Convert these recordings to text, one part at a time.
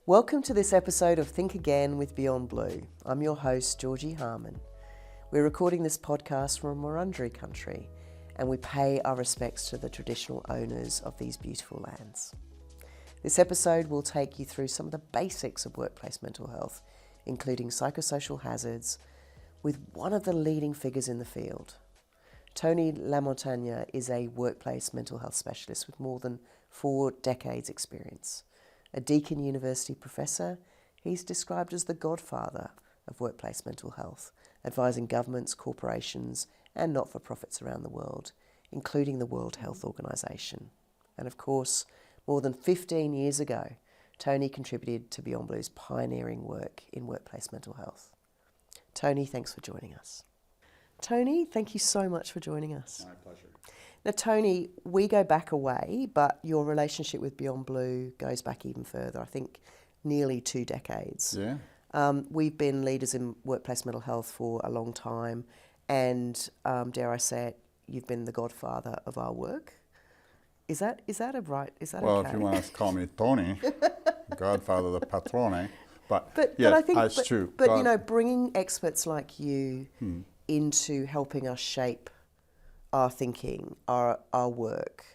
Welcome to this episode of Think Again with Beyond Blue. I'm your host, Georgie Harmon. We're recording this podcast from Wurundjeri country, and we pay our respects to the traditional owners of these beautiful lands. This episode will take you through some of the basics of workplace mental health, including psychosocial hazards, with one of the leading figures in the field. Tony LaMontagne is a workplace mental health specialist with more than 4 decades experience. A Deakin University professor, he's described as the godfather of workplace mental health, advising governments, corporations and not-for-profits around the world, including the World Health Organization. And of course, more than 15 years ago, Tony contributed to Beyond Blue's pioneering work in workplace mental health. Tony, thanks for joining us. Tony, thank you so much for joining us. My pleasure. Now, Tony, we go back a way, but your relationship with Beyond Blue goes back even further, I think nearly 2 decades. Yeah. We've been leaders in workplace mental health for a long time, and dare I say it, you've been the godfather of our work. Is that okay? Well, if you want to call me Tony, godfather the patrone, but I think that's true. But you know, bringing experts like you into helping us shape our thinking, our work,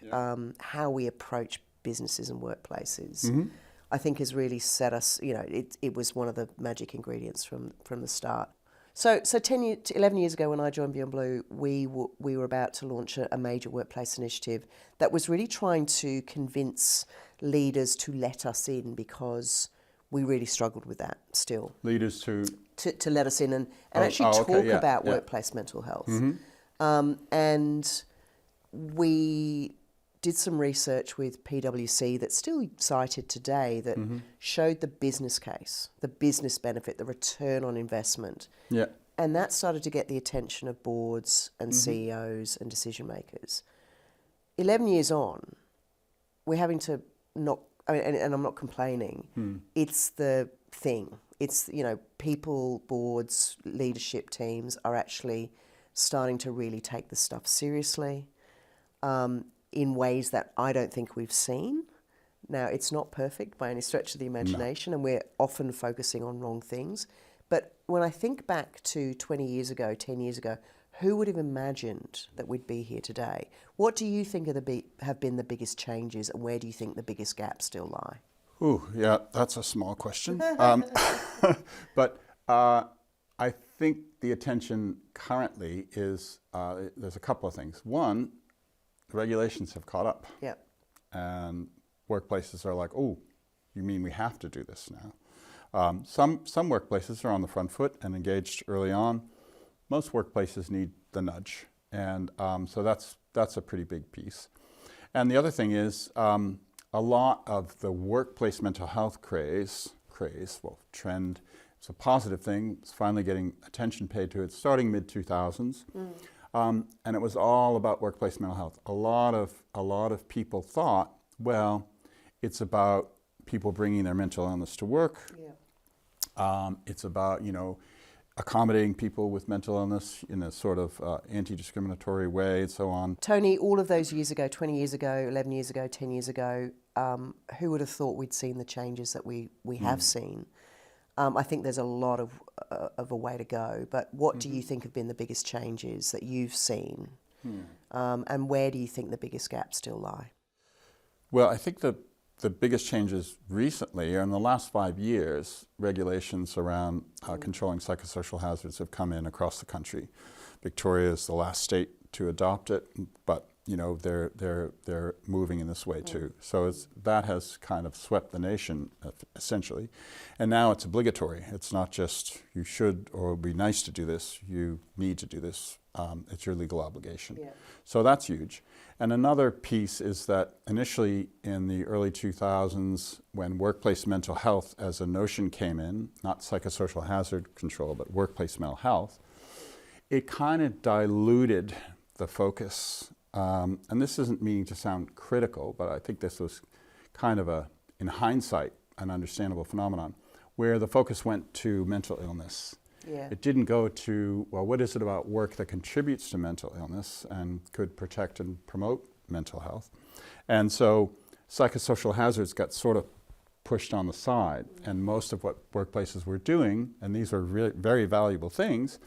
how we approach businesses and workplaces, I think has really set us, you know, it was one of the magic ingredients from the start. So 11 years ago when I joined Beyond Blue, we were about to launch a major workplace initiative that was really trying to convince leaders to let us in, because we really struggled with that still. Leaders to let us in and actually talk about workplace mental health. And we did some research with PwC that's still cited today that showed the business case, the business benefit, the return on investment. Yeah. And that started to get the attention of boards and CEOs and decision makers. 11 years on, we're having to and I'm not complaining, it's the thing. It's, you know, people, boards, leadership teams are actually starting to really take this stuff seriously in ways that I don't think we've seen. Now, it's not perfect by any stretch of the imagination, and we're often focusing on wrong things. But when I think back to 20 years ago, 10 years ago, who would have imagined that we'd be here today? What do you think have been the biggest changes, and where do you think the biggest gaps still lie? Ooh, yeah, that's a small question. But I think the attention currently is, there's a couple of things. One, the regulations have caught up. Yeah. And workplaces are like, oh, you mean we have to do this now? Some workplaces are on the front foot and engaged early on. Most workplaces need the nudge. And so that's a pretty big piece. And the other thing is, a lot of the workplace mental health trend, it's a positive thing. It's finally getting attention paid to it, starting mid-2000s. And it was all about workplace mental health. A lot of people thought, well, it's about people bringing their mental illness to work. Yeah. It's about, you know, accommodating people with mental illness in a sort of anti-discriminatory way and so on. Tony, all of those years ago, 20 years ago, 11 years ago, 10 years ago, who would have thought we'd seen the changes that we have seen? I think there's a lot of a way to go, but what do you think have been the biggest changes that you've seen? And where do you think the biggest gaps still lie? Well, I think the biggest changes recently, or in the last 5 years, regulations around controlling psychosocial hazards have come in across the country. Victoria is the last state to adopt it, but you know they're moving in this way too. So that has kind of swept the nation essentially, and now it's obligatory. It's not just you should or it would be nice to do this. You need to do this. It's your legal obligation. Yeah. So that's huge. And another piece is that initially in the early 2000s, when workplace mental health as a notion came in, not psychosocial hazard control, but workplace mental health, it kind of diluted the focus. And this isn't meaning to sound critical, but I think this was kind of in hindsight, an understandable phenomenon, where the focus went to mental illness. Yeah. It didn't go to, well, what is it about work that contributes to mental illness and could protect and promote mental health? And so psychosocial hazards got sort of pushed on the side. And most of what workplaces were doing, and these were very valuable things,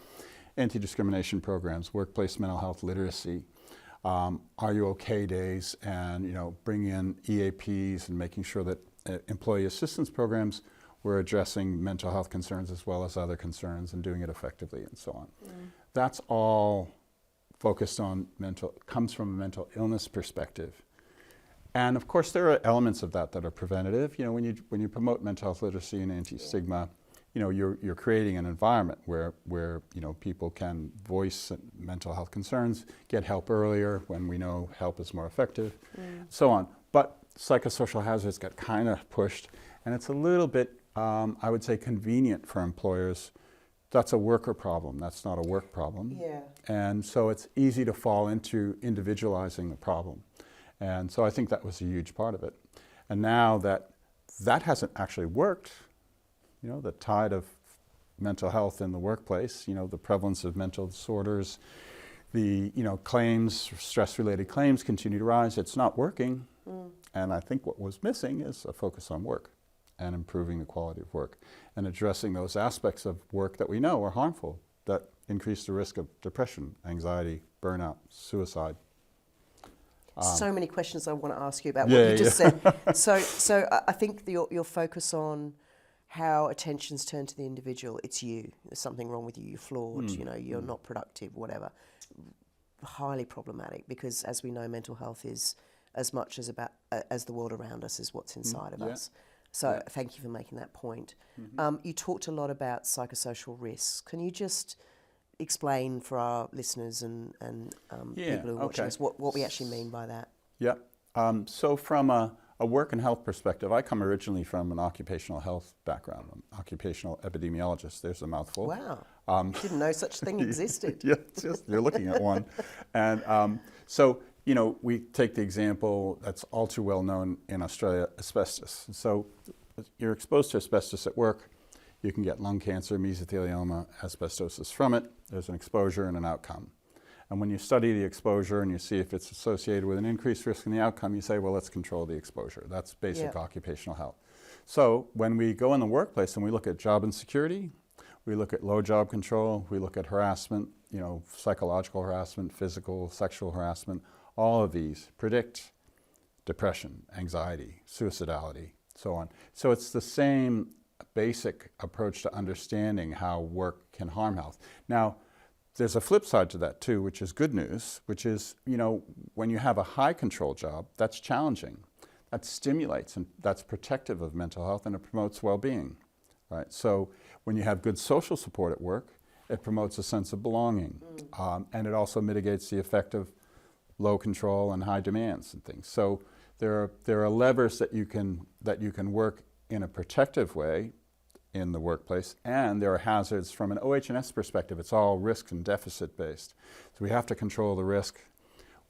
anti-discrimination programs, workplace mental health literacy, are you okay days, and bring in EAPs and making sure that employee assistance programs were addressing mental health concerns as well as other concerns and doing it effectively and so on. That's all focused on comes from a mental illness perspective. And of course there are elements of that are preventative. When you promote mental health literacy and anti-stigma, you're creating an environment where people can voice mental health concerns, get help earlier when we know help is more effective, so on. But psychosocial hazards got kind of pushed, and it's a little bit, I would say, convenient for employers. That's a worker problem, that's not a work problem. Yeah. And so it's easy to fall into individualizing the problem. And so I think that was a huge part of it. And now that hasn't actually worked, the tide of mental health in the workplace, the prevalence of mental disorders, the claims, stress-related claims continue to rise. It's not working. And I think what was missing is a focus on work and improving the quality of work and addressing those aspects of work that we know are harmful, that increase the risk of depression, anxiety, burnout, suicide. So many questions I want to ask you about what you just said. So I think your focus on how attention's turned to the individual, it's you. There's something wrong with you. You're flawed. You're not productive. Whatever. Highly problematic, because as we know, mental health is as much as the world around us is what's inside of us. So thank you for making that point. You talked a lot about psychosocial risks. Can you just explain for our listeners and people who are watching us what we actually mean by that? Yeah. So from a work and health perspective, I come originally from an occupational health background. I'm an occupational epidemiologist. There's a mouthful. Wow. Didn't know such a thing existed. Yeah, you're looking at one. And so, we take the example that's all too well known in Australia, asbestos. So you're exposed to asbestos at work. You can get lung cancer, mesothelioma, asbestosis from it. There's an exposure and an outcome. And when you study the exposure and you see if it's associated with an increased risk in the outcome, you say, well, let's control the exposure. That's basic occupational health. So when we go in the workplace and we look at job insecurity, we look at low job control, we look at harassment, psychological harassment, physical, sexual harassment, all of these predict depression, anxiety, suicidality, so on. So it's the same basic approach to understanding how work can harm health. Now, there's a flip side to that too, which is good news, which is, when you have a high control job, that's challenging. That stimulates and that's protective of mental health, and it promotes well-being, right? So when you have good social support at work, it promotes a sense of belonging, and it also mitigates the effect of low control and high demands and things. So there are levers that you can work in a protective way in the workplace, and there are hazards from an OH&S perspective. It's all risk and deficit based. So we have to control the risk.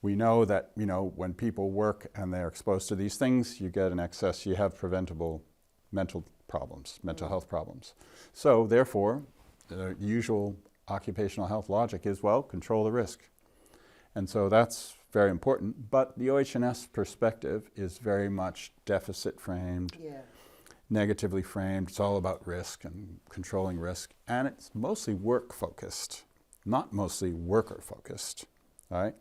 We know that when people work and they're exposed to these things, you get an excess, you have preventable mental problems, mental health problems. So therefore, the usual occupational health logic is, well, control the risk. And so that's very important, but the OH&S perspective is very much deficit framed, negatively framed. It's all about risk and controlling risk, and it's mostly work focused, not mostly worker focused, right?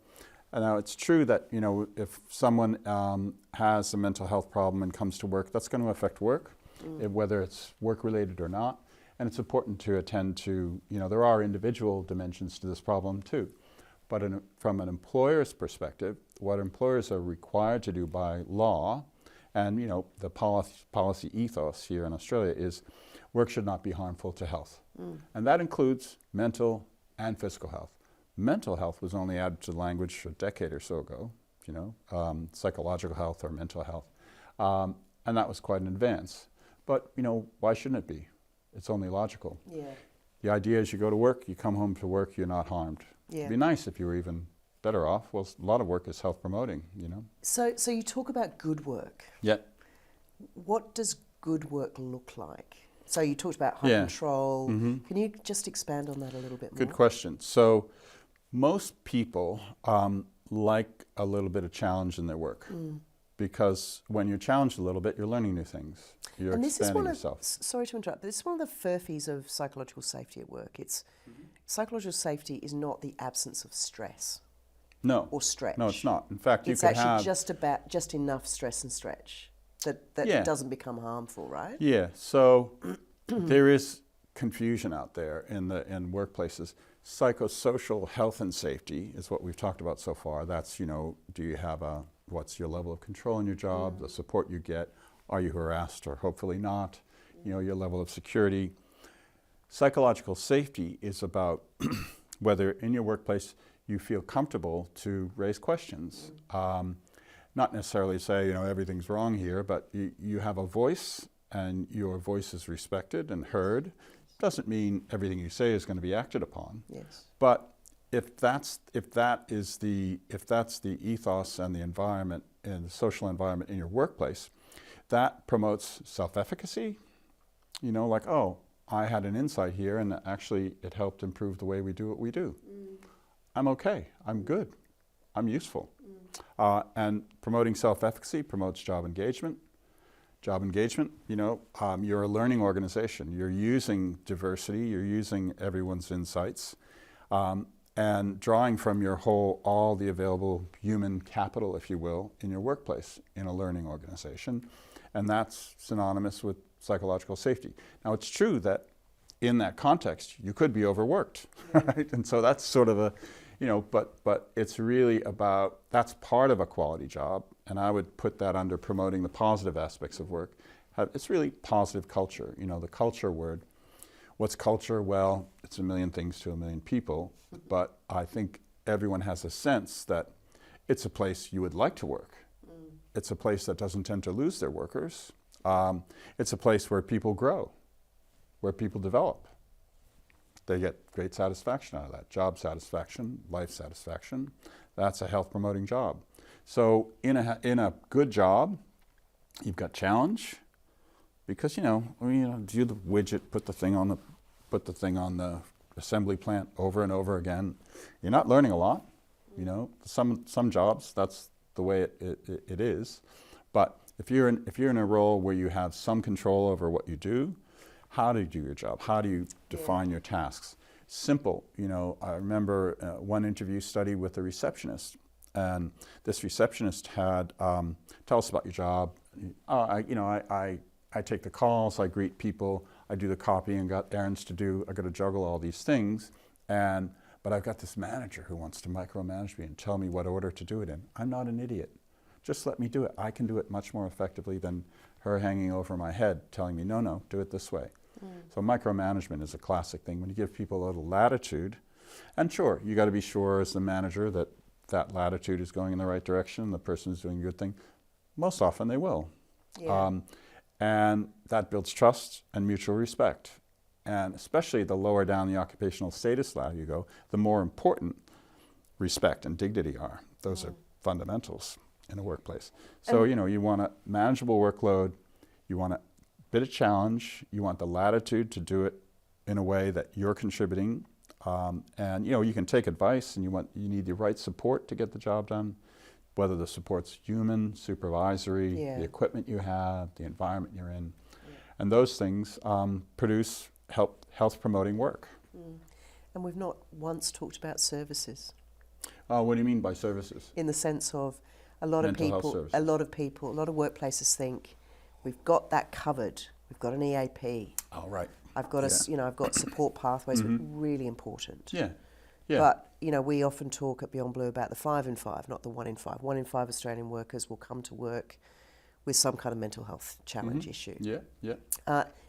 And now it's true that if someone has a mental health problem and comes to work, that's going to affect work, whether it's work related or not. And it's important to attend to, there are individual dimensions to this problem too. But from an employer's perspective, what employers are required to do by law, and the policy ethos here in Australia is work should not be harmful to health. And that includes mental and physical health. Mental health was only added to the language a decade or so ago, psychological health or mental health. And that was quite an advance. But, why shouldn't it be? It's only logical. Yeah. The idea is you go to work, you come home to work, you're not harmed. Yeah. It'd be nice if you were even better off. Well, a lot of work is health promoting, So you talk about good work. Yeah. What does good work look like? So you talked about high control. Can you just expand on that a little bit more? Good question. So most people like a little bit of challenge in their work. because when you're challenged a little bit, you're learning new things. You're and this is expanding one yourself. sorry to interrupt, but this is one of the furphies of psychological safety at work. It's psychological safety is not the absence of stress No. or stretch. No, it's not. In fact, you it's could actually have just enough stress and stretch that Yeah. it doesn't become harmful, right? Yeah. So there is confusion out there in workplaces. Psychosocial health and safety is what we've talked about so far. That's, do you have what's your level of control in your job, the support you get, are you harassed or hopefully not, your level of security. Psychological safety is about whether in your workplace you feel comfortable to raise questions. Not necessarily say, everything's wrong here, but you have a voice and your voice is respected and heard. Doesn't mean everything you say is going to be acted upon. Yes. But if that is the ethos and the environment and the social environment in your workplace, that promotes self-efficacy. Like, oh, I had an insight here and actually it helped improve the way we do what we do. I'm okay, I'm good, I'm useful. And promoting self-efficacy promotes job engagement. Job engagement, you're a learning organization. You're using diversity, you're using everyone's insights, and drawing from all the available human capital, if you will, in your workplace, in a learning organization. And that's synonymous with psychological safety. Now, it's true that in that context, you could be overworked, right? And so that's sort of but it's really about, that's part of a quality job, and I would put that under promoting the positive aspects of work. It's really positive culture, the culture word. What's culture? Well, it's a million things to a million people, but I think everyone has a sense that it's a place you would like to work. It's a place that doesn't tend to lose their workers. It's a place where people grow, where people develop. They get great satisfaction out of that. Job satisfaction, life satisfaction. That's a health promoting job. So in a good job, you've got challenge, because do the widget, put the thing on the assembly plant over and over again. You're not learning a lot. Some jobs that's the way it is. But if you're in a role where you have some control over what you do, how do you do your job? How do you define your tasks? Simple. I remember one interview study with a receptionist, and this receptionist had, tell us about your job. I take the calls, I greet people, I do the copying, got errands to do, I got to juggle all these things, but I've got this manager who wants to micromanage me and tell me what order to do it in. I'm not an idiot. Just let me do it. I can do it much more effectively than her hanging over my head telling me, no, do it this way. So micromanagement is a classic thing. When you give people a little latitude, and sure, you got to be sure as the manager that latitude is going in the right direction, the person is doing a good thing. Most often they will. Yeah. And that builds trust and mutual respect. And especially the lower down the occupational status ladder you go, the more important respect and dignity are. Those are fundamentals in a workplace. So, you want a manageable workload, you want a bit of challenge, you want the latitude to do it in a way that you're contributing, and you can take advice, and you need the right support to get the job done, whether the support's human, supervisory, the equipment you have, the environment you're in, and those things produce health promoting work. And we've not once talked about services. What do you mean by services? In the sense of a lot of workplaces think we've got that covered. We've got an EAP. Oh, right. I've got I've got support pathways. Really important. Yeah. But we often talk at Beyond Blue about the 5 in 5, not the 1 in 5. 1 in 5 Australian workers will come to work with some kind of mental health challenge issue. Yeah.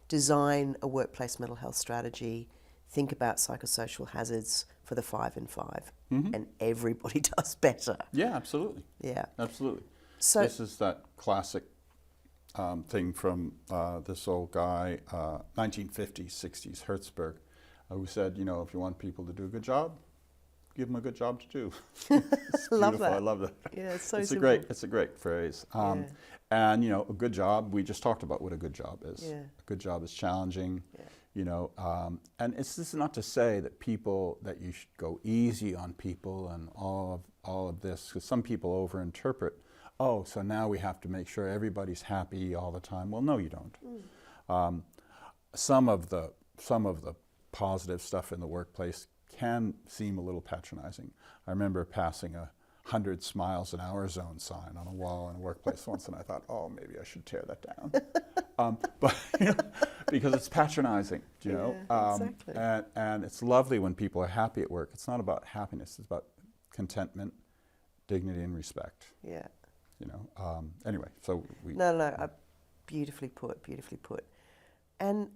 Design a workplace mental health strategy. Think about psychosocial hazards for the 5 in 5, and everybody does better. Yeah, absolutely. Yeah, absolutely. So this is that classic thing from this old guy, 1950s, 60s, Hertzberg, who said, if you want people to do a good job, give them a good job to do. It's love that. I love that. Yeah, it's so it's simple. It's a great phrase. And a good job, we just talked about what a good job is. Yeah. A good job is challenging. And this is not to say that you should go easy on people and all all of this, because some people overinterpret, oh, so now we have to make sure everybody's happy all the time. Well, no, you don't. Some of the positive stuff in the workplace can seem a little patronizing. I remember passing a 100 smiles an hour zone sign on a wall in a workplace once, and I thought, oh, maybe I should tear that down. But because it's patronizing, exactly. and it's lovely when people are happy at work. It's not about happiness; it's about contentment, dignity, and respect. Yeah. Anyway, so we. No. Beautifully put. And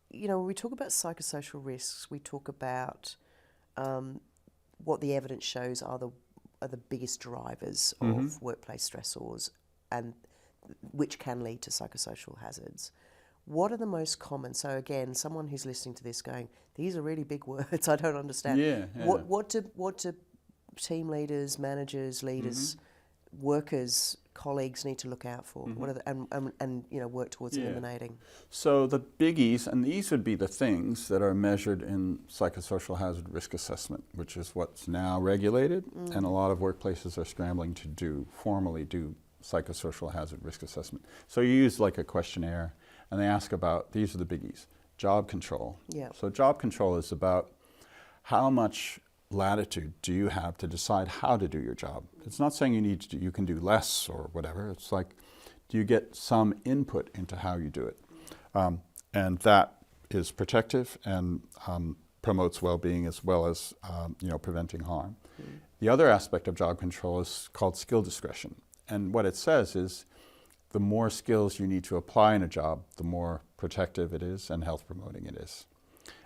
when we talk about psychosocial risks, we talk about what the evidence shows are the biggest drivers of workplace stressors, and which can lead to psychosocial hazards. What are the most common? So again, someone who's listening to this going, these are really big words, I don't understand. Yeah. What do team leaders, managers, leaders, workers, colleagues need to look out for? What are and work towards eliminating? So the biggies, and these would be the things that are measured in psychosocial hazard risk assessment, which is what's now regulated, and a lot of workplaces are scrambling to formally do psychosocial hazard risk assessment. So you use like a questionnaire, and they ask about, these are the biggies. Job control. Yeah. So job control is about how much latitude do you have to decide how to do your job. It's not saying you can do less or whatever. It's like, do you get some input into how you do it? And that is protective and promotes well-being as well as preventing harm. The other aspect of job control is called skill discretion. And what it says is the more skills you need to apply in a job, the more protective it is and health promoting it is.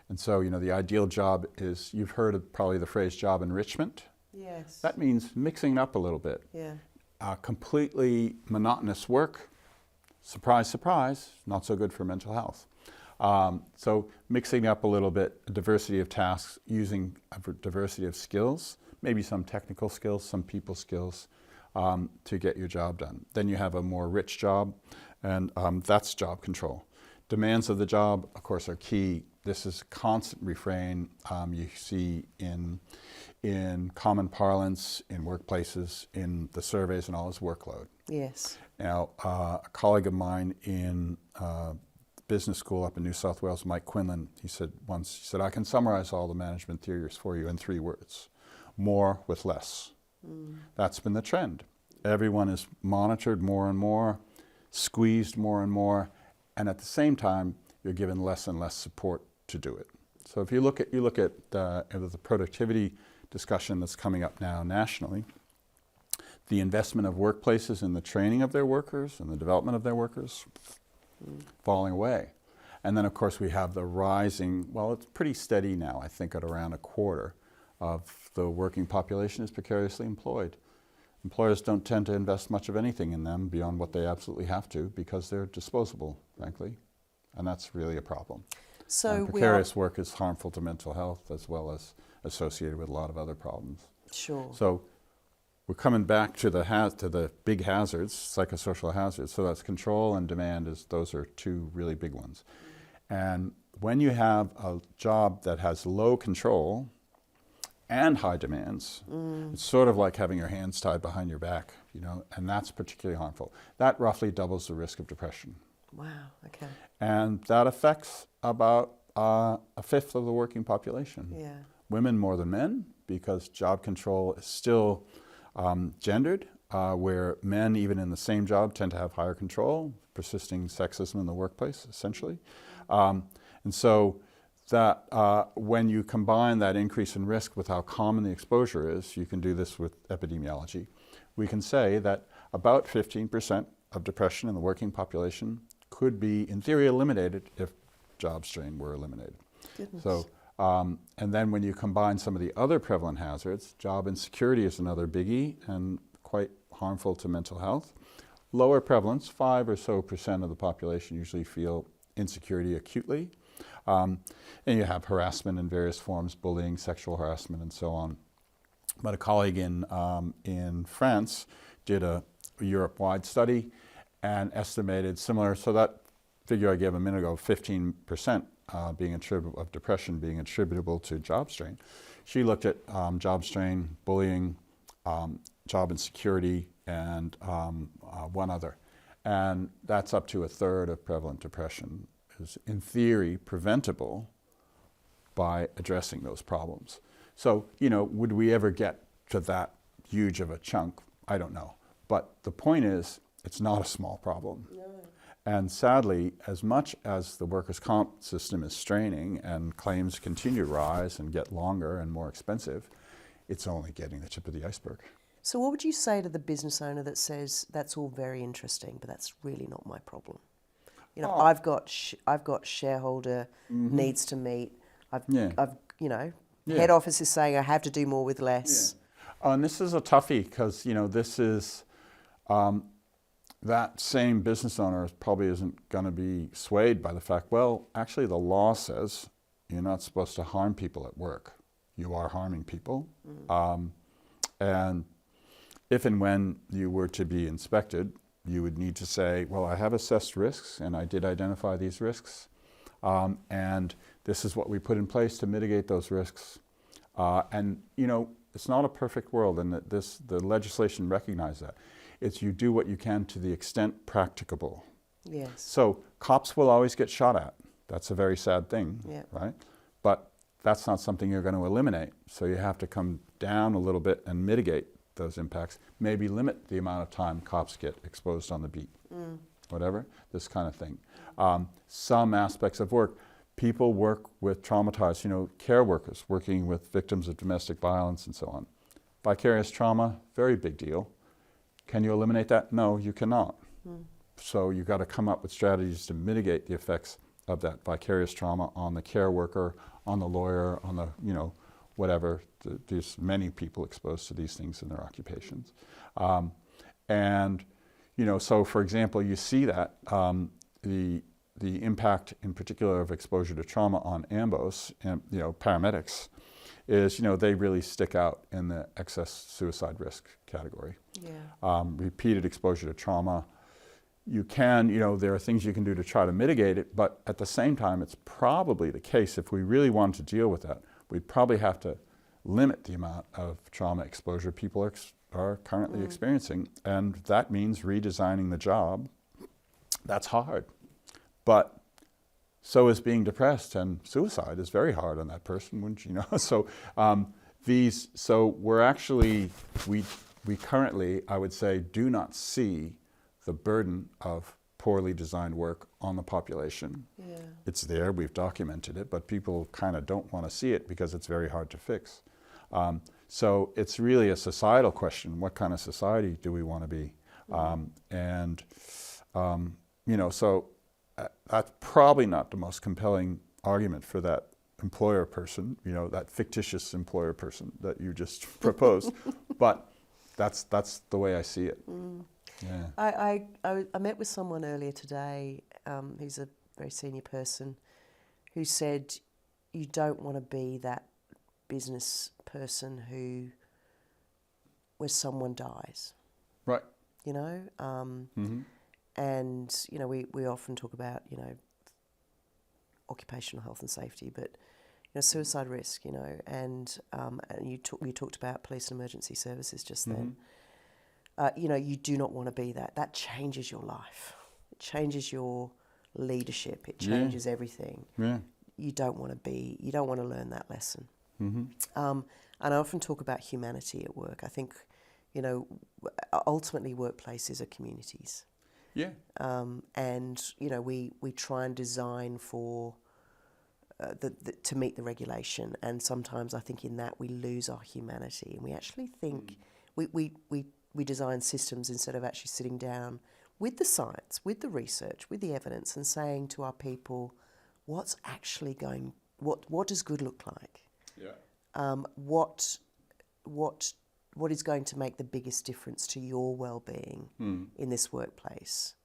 And so, the ideal job is, you've heard of probably the phrase job enrichment. Yes. That means mixing it up a little bit. Yeah. Completely monotonous work, surprise, surprise, not so good for mental health. So mixing up a little bit, a diversity of tasks, using a diversity of skills, maybe some technical skills, some people skills, to get your job done. Then you have a more rich job, and that's job control. Demands of the job, of course, are key. This is a constant refrain you see in common parlance, in workplaces, in the surveys and all, is workload. Yes. Now, a colleague of mine in business school up in New South Wales, Mike Quinlan, he said, I can summarize all the management theories for you in 3 words: more with less. That's been the trend. Everyone is monitored more and more, squeezed more and more, and at the same time, you're given less and less support to do it. So if you look at the productivity discussion that's coming up now nationally, the investment of workplaces in the training of their workers and the development of their workers falling away. And then of course we have the rising, well, it's pretty steady now, I think at around a quarter of the working population is precariously employed. Employers don't tend to invest much of anything in them beyond what they absolutely have to, because they're disposable, frankly. And that's really a problem. So precarious work is harmful to mental health as well as associated with a lot of other problems. Sure. So we're coming back to the big hazards, psychosocial hazards. So that's control and demand. Those are 2 really big ones. And when you have a job that has low control and high demands, it's sort of like having your hands tied behind your back, and that's particularly harmful. That roughly doubles the risk of depression. Wow, okay. And that affects about 1/5 of the working population. Yeah. Women more than men, because job control is still gendered, where men, even in the same job, tend to have higher control, persisting sexism in the workplace, essentially. And so that when you combine that increase in risk with how common the exposure is, you can do this with epidemiology, we can say that about 15% of depression in the working population could be, in theory, eliminated if job strain were eliminated. Goodness. So, and then when you combine some of the other prevalent hazards, job insecurity is another biggie and quite harmful to mental health. Lower prevalence, 5% or so of the population usually feel insecurity acutely. And you have harassment in various forms, bullying, sexual harassment, and so on. But a colleague in France did a Europe-wide study and estimated similar, so that figure I gave a minute ago, 15% of depression being attributable to job strain. She looked at job strain, bullying, job insecurity, and one other. And that's up to a third of prevalent depression is, in theory, preventable by addressing those problems. So, would we ever get to that huge of a chunk? I don't know. But the point is, it's not a small problem. No. And sadly, as much as the workers' comp system is straining and claims continue to rise and get longer and more expensive, it's only getting the tip of the iceberg. So what would you say to the business owner that says, that's all very interesting, but that's really not my problem? I've got shareholder needs to meet. Head office is saying I have to do more with less. Yeah. And this is a toughie because, this is, that same business owner probably isn't going to be swayed by the fact, well, actually the law says you're not supposed to harm people at work. You are harming people. And if and when you were to be inspected, you would need to say, well, I have assessed risks and I did identify these risks. And this is what we put in place to mitigate those risks. It's not a perfect world, and the legislation recognizes that. It's you do what you can to the extent practicable. Yes. So cops will always get shot at. That's a very sad thing, right? But that's not something you're going to eliminate. So you have to come down a little bit and mitigate those impacts. Maybe limit the amount of time cops get exposed on the beat. Whatever, this kind of thing. Some aspects of work. People work with traumatized, care workers working with victims of domestic violence and so on. Vicarious trauma, very big deal. Can you eliminate that? No, you cannot. So you've got to come up with strategies to mitigate the effects of that vicarious trauma on the care worker, on the lawyer, on the, whatever. There's many people exposed to these things in their occupations. So for example, you see that the impact in particular of exposure to trauma on AMBOs and paramedics is they really stick out in the excess suicide risk category. Repeated exposure to trauma, you can there are things you can do to try to mitigate it, but at the same time it's probably the case if we really wanted to deal with that, we'd probably have to limit the amount of trauma exposure people are currently experiencing, and that means redesigning the job. That's hard. But so is being depressed, and suicide is very hard on that person, wouldn't you know? So we're actually, we currently, I would say, do not see the burden of poorly designed work on the population. It's there, we've documented it, but people kind of don't want to see it because it's very hard to fix. So it's really a societal question. What kind of society do we want to be? So that's probably not the most compelling argument for that employer person, that fictitious employer person that you just proposed. But that's the way I see it. I met with someone earlier today who's a very senior person who said you don't want to be that business person where someone dies. Right. And, we often talk about, occupational health and safety, but, suicide risk, and you talked about police and emergency services just then. You do not want to be that. That changes your life. It changes your leadership. It changes everything. You don't want to learn that lesson. And I often talk about humanity at work. I think, ultimately workplaces are communities. And we try and design for to meet the regulation, and sometimes I think in that we lose our humanity, and we actually think we design systems instead of actually sitting down with the science, with the research, with the evidence, and saying to our people, what's actually what does good look like? What is going to make the biggest difference to your well-being in this workplace,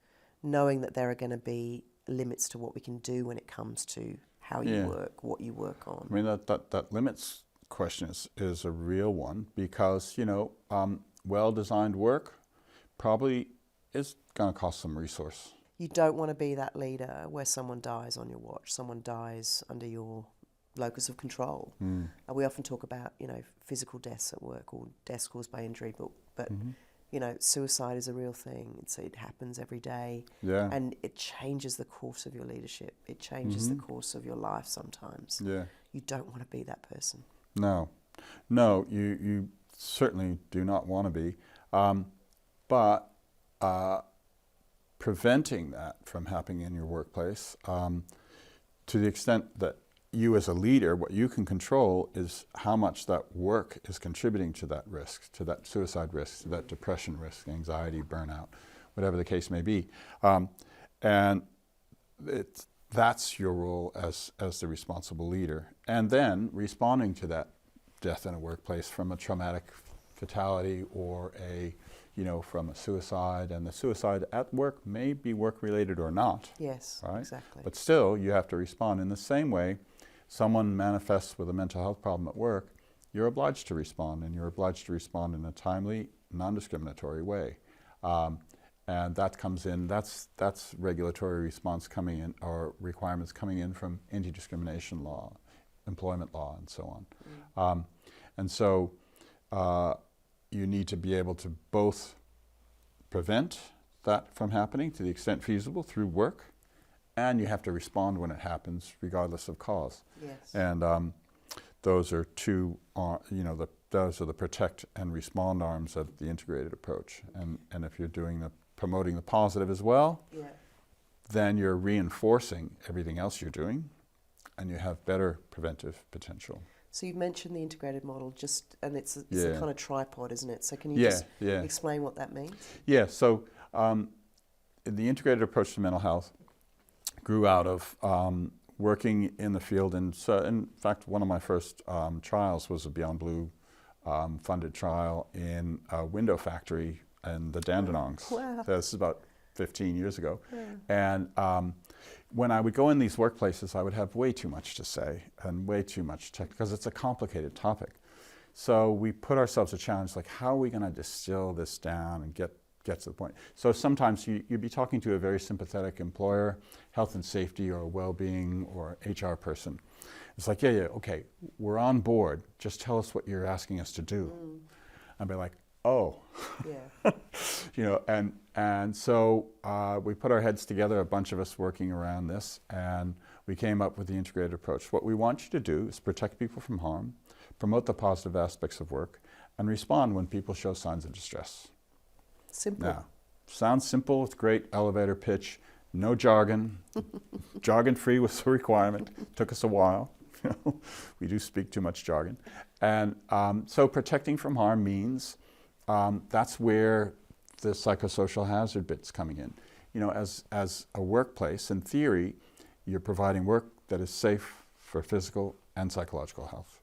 knowing that there are going to be limits to what we can do when it comes to how you work, what you work on. I mean, that limits question is a real one because, well-designed work probably is going to cost some resource. You don't want to be that leader where someone dies on your watch, someone dies under your locus of control. We often talk about, physical deaths at work or deaths caused by injury, but suicide is a real thing. It happens every day, and it changes the course of your leadership. It changes the course of your life sometimes. You don't want to be that person. No, you certainly do not want to be. But preventing that from happening in your workplace, to the extent that you as a leader, what you can control is how much that work is contributing to that risk, to that suicide risk, to that depression risk, anxiety, burnout, whatever the case may be. And that's your role as the responsible leader. And then responding to that death in a workplace from a traumatic fatality or from a suicide, and the suicide at work may be work-related or not. Yes, right? Exactly. But still, you have to respond in the same way. Someone manifests with a mental health problem at work, you're obliged to respond, and you're obliged to respond in a timely, non-discriminatory way. And that comes in, that's regulatory response coming in, or requirements coming in from anti-discrimination law, employment law, and so on. And so you need to be able to both prevent that from happening to the extent feasible through work, and you have to respond when it happens, regardless of cause. Yes. And those are those are the protect and respond arms of the integrated approach. And if you're promoting the positive as well, then you're reinforcing everything else you're doing, and you have better preventive potential. So you've mentioned the integrated model, and it's a kind of tripod, isn't it? So can you just explain what that means? Yeah. So the integrated approach to mental health grew out of working in the field. And so, in fact, one of my first trials was a Beyond Blue funded trial in a window factory in the Dandenongs. Wow. This is about 15 years ago. And when I would go in these workplaces, I would have way too much to say and way too much because it's a complicated topic. So we put ourselves a challenge, like, how are we going to distill this down and get to the point? So sometimes you'd be talking to a very sympathetic employer, health and safety or well-being or HR person. It's like, okay, we're on board. Just tell us what you're asking us to do. I'd be like, oh. And so we put our heads together, a bunch of us working around this, and we came up with the integrated approach. What we want you to do is protect people from harm, promote the positive aspects of work, and respond when people show signs of distress. Simple. Now, sounds simple. It's great elevator pitch. No jargon. Jargon-free was the requirement. Took us a while. We do speak too much jargon. And so protecting from harm means that's where the psychosocial hazard bit's coming in. As a workplace, in theory, you're providing work that is safe for physical and psychological health.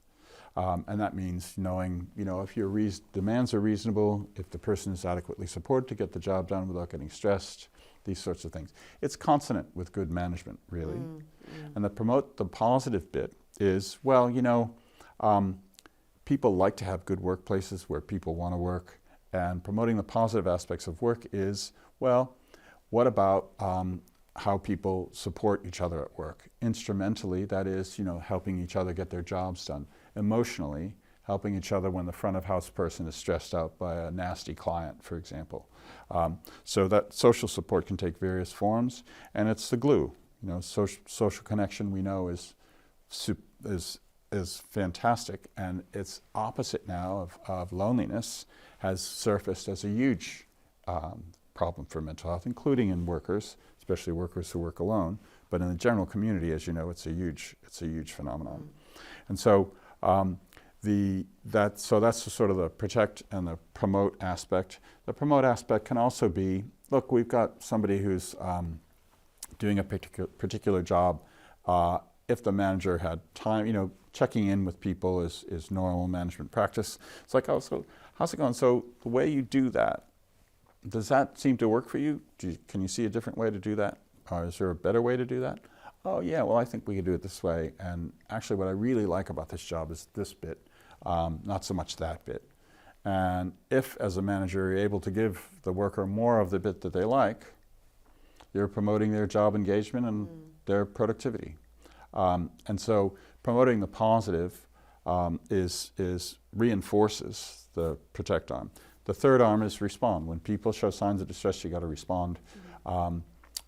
And that means knowing, if your demands are reasonable, if the person is adequately supported to get the job done without getting stressed, these sorts of things. It's consonant with good management, really. And the promote the positive bit is, people like to have good workplaces where people want to work. And promoting the positive aspects of work is, what about how people support each other at work? Instrumentally, that is, helping each other get their jobs done. Emotionally, helping each other when the front of house person is stressed out by a nasty client, for example. So that social support can take various forms, and it's the glue. Social connection, we know, is fantastic, and its opposite now of loneliness has surfaced as a huge problem for mental health, including in workers, especially workers who work alone. But in the general community, as you know, it's a huge phenomenon. And so that's sort of the protect and the promote aspect. The promote aspect can also be, look, we've got somebody who's doing a particular job. If the manager had time, checking in with people is normal management practice. It's like, oh, so how's it going? So the way you do that, does that seem to work for you? Can you see a different way to do that? Or is there a better way to do that? Oh yeah, well I think we could do it this way. And actually what I really like about this job is this bit, not so much that bit. And if as a manager you're able to give the worker more of the bit that they like, you're promoting their job engagement and their productivity. And so promoting the positive is reinforces the protect arm. The third arm is respond. When people show signs of distress, you got to respond,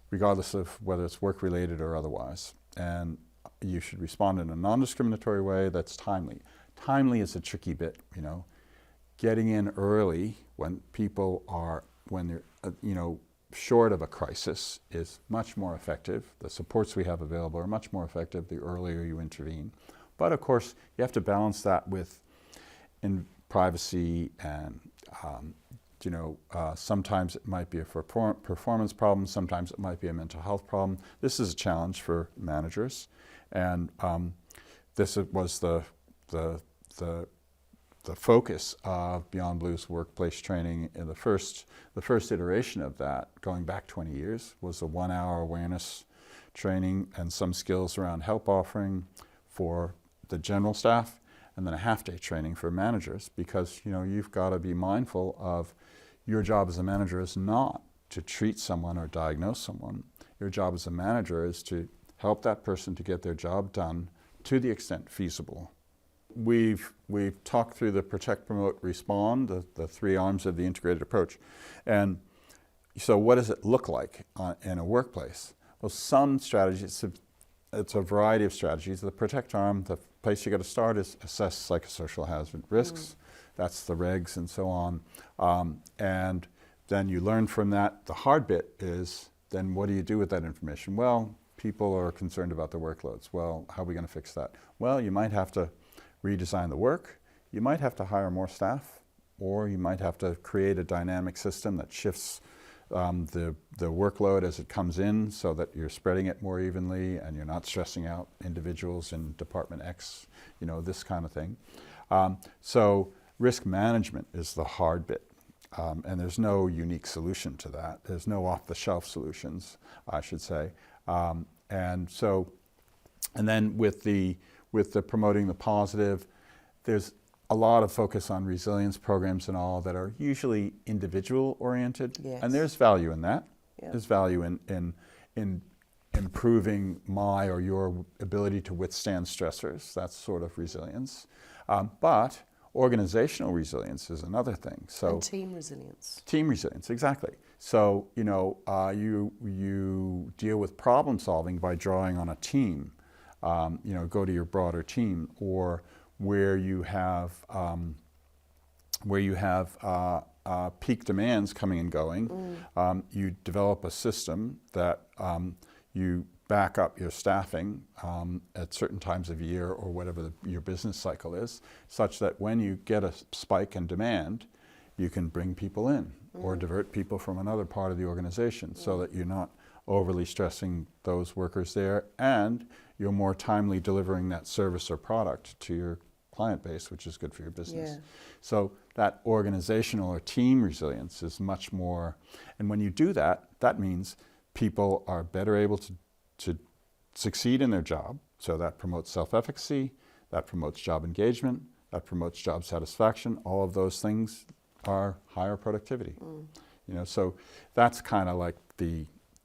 regardless of whether it's work-related or otherwise. And you should respond in a non-discriminatory way that's timely. Timely is a tricky bit, you know. Getting in early when people are, when they're, short of a crisis is much more effective. The supports we have available are much more effective the earlier you intervene. But of course, you have to balance that with privacy and, sometimes it might be a performance problem, sometimes it might be a mental health problem. This is a challenge for managers. And this was the focus of Beyond Blue's workplace training. In the first iteration of that, going back 20 years, was a 1-hour awareness training and some skills around help offering for the general staff, and then a half-day training for managers, because you've got to be mindful of your job as a manager is not to treat someone or diagnose someone. Your job as a manager is to help that person to get their job done to the extent feasible. We've talked through the protect, promote, respond, the three arms of the integrated approach. And so what does it look like in a workplace? Well, some strategies, it's a variety of strategies. The protect arm, the place you got to start is assess psychosocial hazard risks. That's the regs and so on. And then you learn from that. The hard bit is then what do you do with that information? Well, people are concerned about their workloads. Well, how are we going to fix that? Well, you might have to redesign the work. You might have to hire more staff, or you might have to create a dynamic system that shifts the workload as it comes in so that you're spreading it more evenly and you're not stressing out individuals in Department X, this kind of thing. So risk management is the hard bit. And there's no unique solution to that. There's no off-the-shelf solutions, I should say. And then with the promoting the positive, there's a lot of focus on resilience programs and all that are usually individual oriented. Yes. And there's value in that. Yeah. There's value in improving my or your ability to withstand stressors. That's sort of resilience. But organizational resilience is another thing. So and team resilience. Team resilience, exactly. So, you deal with problem solving by drawing on a team. Go to your broader team, or where you have peak demands coming and going. You develop a system that you back up your staffing at certain times of year or whatever your business cycle is, such that when you get a spike in demand, you can bring people in or divert people from another part of the organization so that you're not overly stressing those workers there, and you're more timely delivering that service or product to your client base, which is good for your business. Yeah. So that organizational or team resilience is much more, and when you do that, that means people are better able to succeed in their job. So that promotes self-efficacy, that promotes job engagement, that promotes job satisfaction. All of those things are higher productivity. So that's kind of like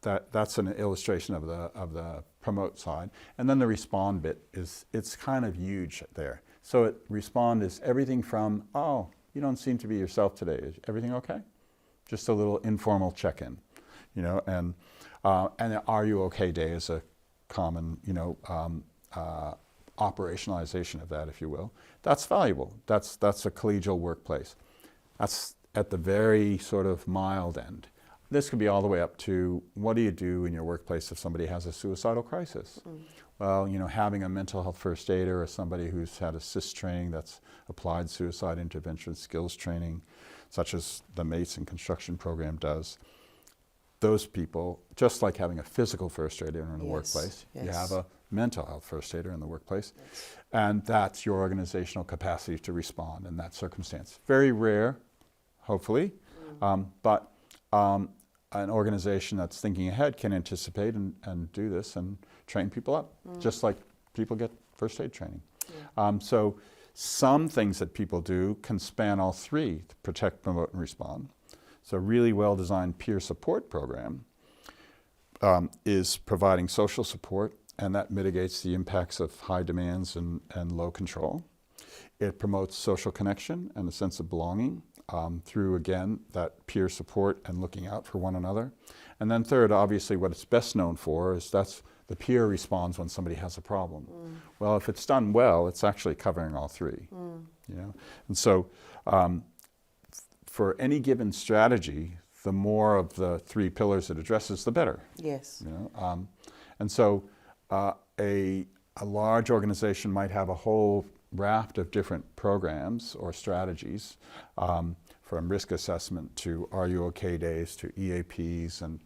that's an illustration of the promote side. And then the respond bit it's kind of huge there. So respond is everything from, oh, you don't seem to be yourself today. Is everything okay? Just a little informal check-in, and are you okay day is a common, operationalization of that, if you will. That's valuable. That's a collegial workplace. That's at the very sort of mild end. This could be all the way up to what do you do in your workplace if somebody has a suicidal crisis? Well, having a mental health first aider or somebody who's had a SIS training, that's applied suicide intervention skills training, such as the MATES and construction program does. Those people, just like having a physical first aider in the workplace, you have a mental health first aider in the workplace, and that's your organizational capacity to respond in that circumstance. Very rare, hopefully, but an organization that's thinking ahead can anticipate and do this and train people up, just like people get first aid training. So some things that people do can span all three: to protect, promote, and respond. So a really well-designed peer support program is providing social support and that mitigates the impacts of high demands and low control. It promotes social connection and a sense of belonging through, again, that peer support and looking out for one another. And then third, obviously, what it's best known for is that's the peer responds when somebody has a problem. Well, if it's done well, it's actually covering all three. You know? And so for any given strategy, the more of the three pillars it addresses, the better. Yes. You know? And so a large organization might have a whole raft of different programs or strategies, from risk assessment to Are You OK days to EAPs and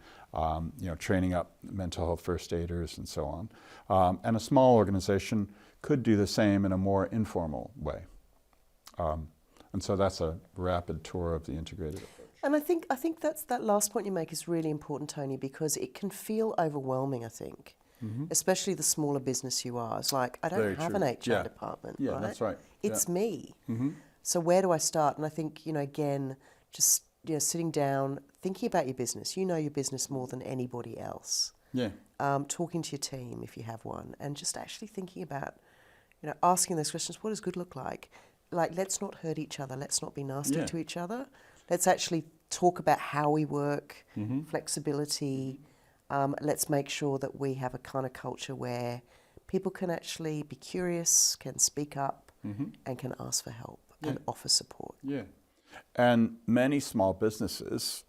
you know, training up mental health first aiders and so on. And a small organization could do the same in a more informal way. And so that's a rapid tour of the integrated approach. And I think that last point you make is really important, Tony, because it can feel overwhelming, I think. Especially the smaller business you are. It's like, I don't Very have true. an HR department, Yeah, right? that's right. It's me. Mm-hmm. So where do I start? And I think, you know, again, just, you know, sitting down, thinking about your business. You know your business more than anybody else. Yeah. Talking to your team if you have one, and just actually thinking about, you know, asking those questions. What does good look like? Like, let's not hurt each other. Let's not be nasty to each other. Let's actually talk about how we work, flexibility. Let's make sure that we have a kind of culture where people can actually be curious, can speak up, and can ask for help and offer support. Yeah. And many small businesses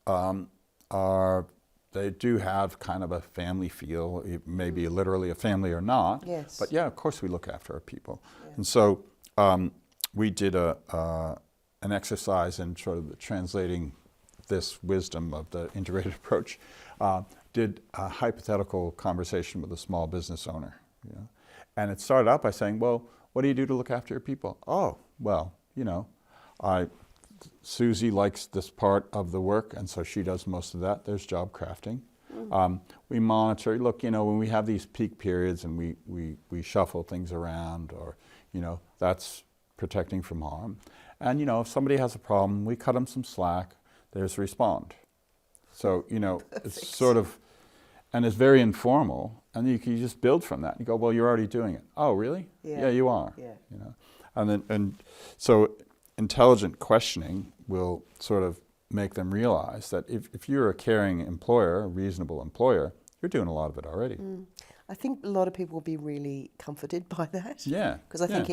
they do have kind of a family feel. It may be literally a family or not. Yes. But yeah, of course we look after our people. Yeah. And so we did an exercise in sort of translating this wisdom of the integrated approach. Did a hypothetical conversation with a small business owner. You know? And it started out by saying, well, what do you do to look after your people? Oh, well, you know, Susie likes this part of the work, and so she does most of that. There's job crafting. We monitor, look, you know, when we have these peak periods and we shuffle things around, or, you know, that's protecting from harm. And, you know, if somebody has a problem, we cut them some slack. There's respond. So, you know, it's sort of, and it's very informal, and you can just build from that. You go, well, you're already doing it. Oh, really? Yeah, you are. Yeah. You know, and so intelligent questioning will sort of make them realize that if you're a caring employer, a reasonable employer, you're doing a lot of it already. I think a lot of people will be really comforted by that. Yeah. Because I think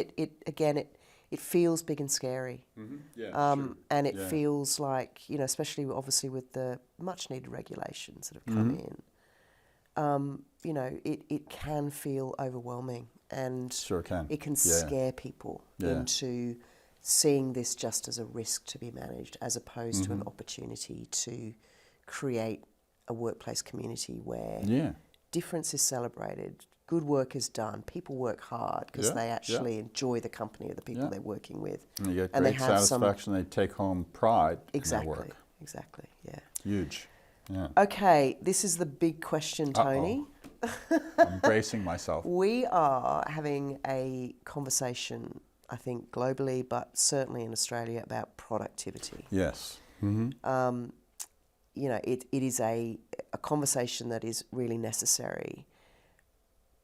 it feels big and scary. Yeah, sure. And it feels like, you know, especially obviously with the much needed regulations that have come in, you know, it can feel overwhelming, and sure can. it can scare people into seeing this just as a risk to be managed, as opposed to an opportunity to create a workplace community where difference is celebrated, good work is done, people work hard because they actually enjoy the company of the people they're working with. And you get great satisfaction, they take home pride in their work. Exactly, yeah. Huge, yeah. Okay, this is the big question, Tony. I'm bracing myself. We are having a conversation, I think globally, but certainly in Australia, about productivity. Yes. You know, it is a conversation that is really necessary,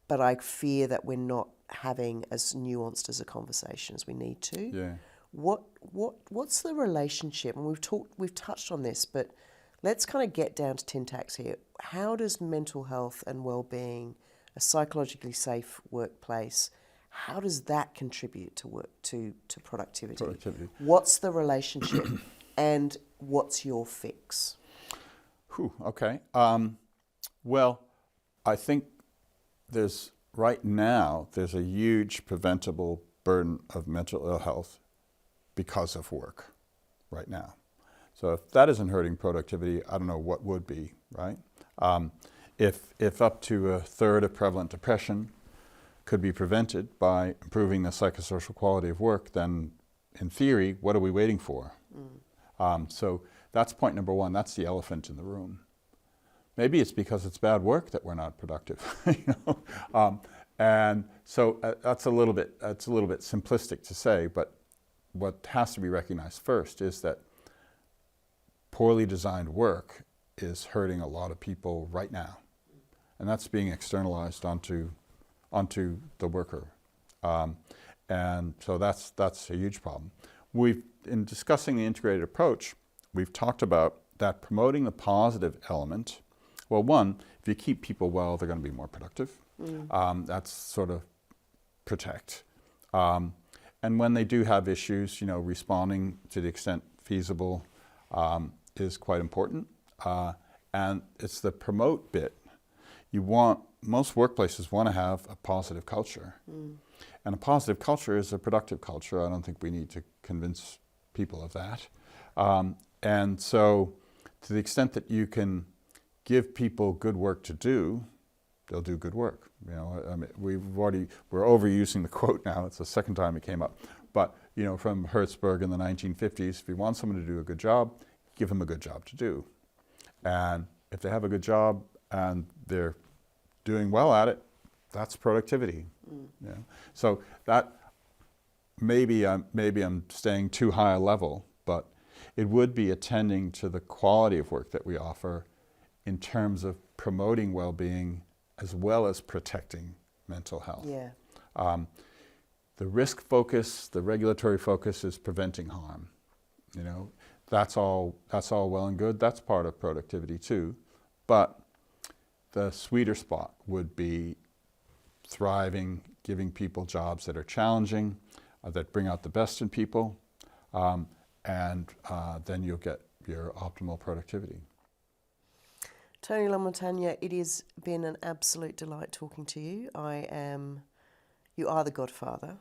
but I fear that we're not having as nuanced as a conversation as we need to. Yeah. What's the relationship? And we've touched on this, but let's kind of get down to tin tacks here. How does mental health and well-being, a psychologically safe workplace, how does that contribute to productivity? What's the relationship, and what's your fix? Okay. Well, I think right now there's a huge preventable burden of mental ill health because of work right now. So if that isn't hurting productivity, I don't know what would be, right? If up to a third of prevalent depression could be prevented by improving the psychosocial quality of work, then in theory, what are we waiting for? So that's point number one. That's the elephant in the room. Maybe it's because it's bad work that we're not productive, you know? And so that's a little bit simplistic to say, but what has to be recognized first is that poorly designed work is hurting a lot of people right now. And that's being externalized onto onto the worker. And so that's a huge problem. In discussing the integrated approach, we've talked about that promoting the positive element. Well, one, if you keep people well, they're going to be more productive. That's sort of protect. And when they do have issues, responding to the extent feasible is quite important. And it's the promote bit. Most workplaces want to have a positive culture. And a positive culture is a productive culture. I don't think we need to convince people of that. And so to the extent that you can give people good work to do, they'll do good work. We're overusing the quote now. It's the second time it came up. But, from Hertzberg in the 1950s, if you want someone to do a good job, give them a good job to do. And if they have a good job and they're doing well at it, that's productivity. So that maybe I'm staying too high a level, but it would be attending to the quality of work that we offer in terms of promoting well-being as well as protecting mental health. The risk focus, the regulatory focus is preventing harm. That's all well and good. That's part of productivity too. But the sweeter spot would be thriving, giving people jobs that are challenging, that bring out the best in people, and then you'll get your optimal productivity. Tony LaMontagne, it has been an absolute delight talking to you. You are the godfather.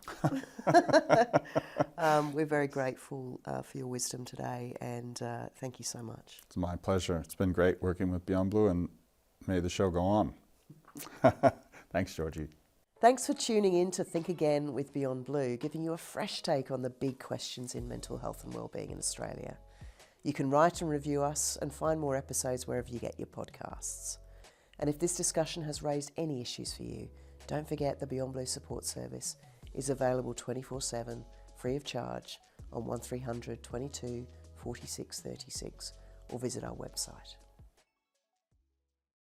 We're very grateful for your wisdom today, and thank you so much. It's my pleasure. It's been great working with Beyond Blue, and may the show go on. Thanks, Georgie. Thanks for tuning in to Think Again with Beyond Blue, giving you a fresh take on the big questions in mental health and wellbeing in Australia. You can write and review us and find more episodes wherever you get your podcasts. And if this discussion has raised any issues for you, don't forget the Beyond Blue support service is available 24/7, free of charge, on 1300 22 46 36, or visit our website.